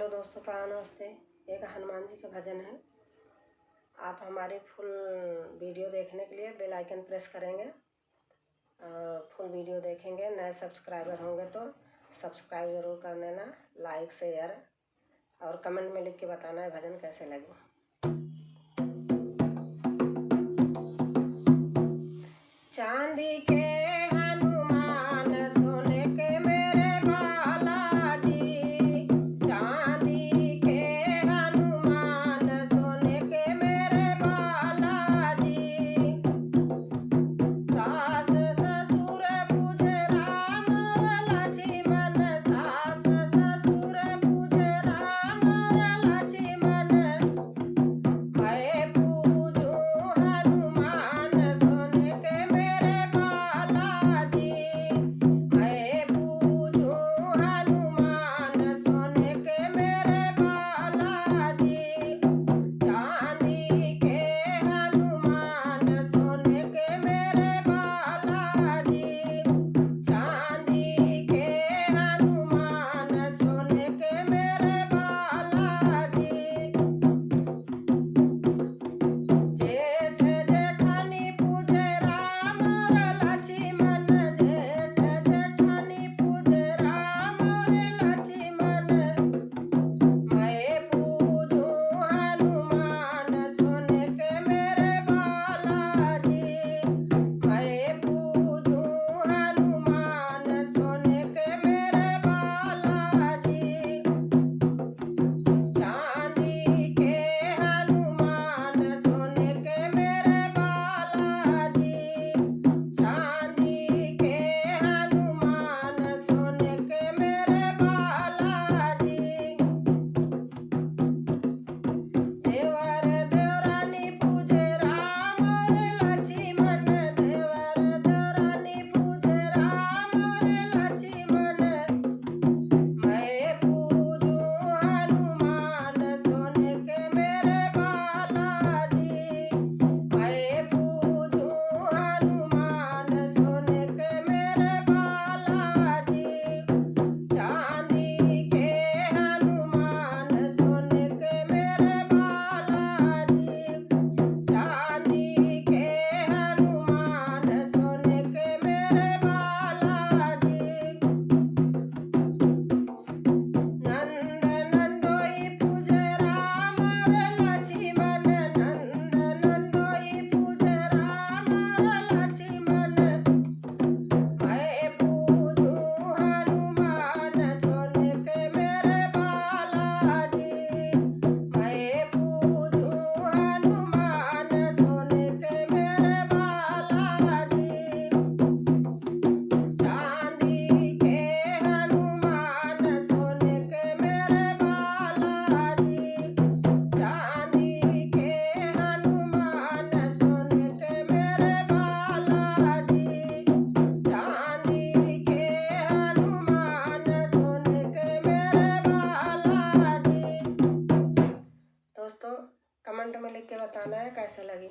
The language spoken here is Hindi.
हेलो दोस्तों, प्रणाम, नमस्ते। एक हनुमान जी का भजन है। आप हमारी फुल वीडियो देखने के लिए बेल आइकन प्रेस करेंगे और फुल वीडियो देखेंगे। नए सब्सक्राइबर होंगे तो सब्सक्राइब ज़रूर कर लेना, लाइक शेयर और कमेंट में लिख के बताना है भजन कैसे लगे। चांदी के हनुमान सोने के मेरे बालाजी, चांदी के हनुमान सोने के मेरे बालाजी, सास ससुर पूजे राम और लक्ष्मण, सास ससुर पूजे राम और लक्ष्मण, मैं पूजूं हनुमान सोने के मेरे बालाजी, मैं पूजूं हनुमान सोने के मेरे बालाजी, चांदी के हनुमान सोने के मेरे बालाजी, चांदी के हनुमान सोने के मेरे बालाजी। जेठ जेठानी पूजे राम और लक्ष्मण, जेठ जेठानी पूजे राम और लक्ष्मण, मैं पूजूं हनुमान सोने के मेरे बालाजी, मैं पूजूं हनुमान सोने के मेरे बालाजी, चांदी के हनुमान सोने के मेरे बालाजी, चांदी के हनुमान सोने के मेरे बालाजी। देवर देवरानी पूजे राम और लक्ष्मण, देवर देवरानी पूजे राम और लक्ष्मण, मैं पूजूं हनुमान सोने के मेरे बालाजी, मैं पूजूं हनुमान सोने के मेरे बालाजी, चांदी के हनुमान सोने के मेरे बालाजी, चांदी के हनुमान सोने के मेरे बालाजी। नंद नंदोई पूजे राम और लक्ष्मण, नंद नंदोई पूजे राम और लक्ष्मण, मैं पूजूं हनुमान सोने के मेरे बालाजी, मैं पूजूं हनुमान सोने के मेरे बालाजी, चांदी के हनुमान सोने के मेरे बालाजी, चांदी के हनुमान सोने के मेरे बालाजी, चांदी के हनुमान सोने के मेरे बालाजी। दोस्तों, कमेंट में लिख के बताना है कैसे लगी।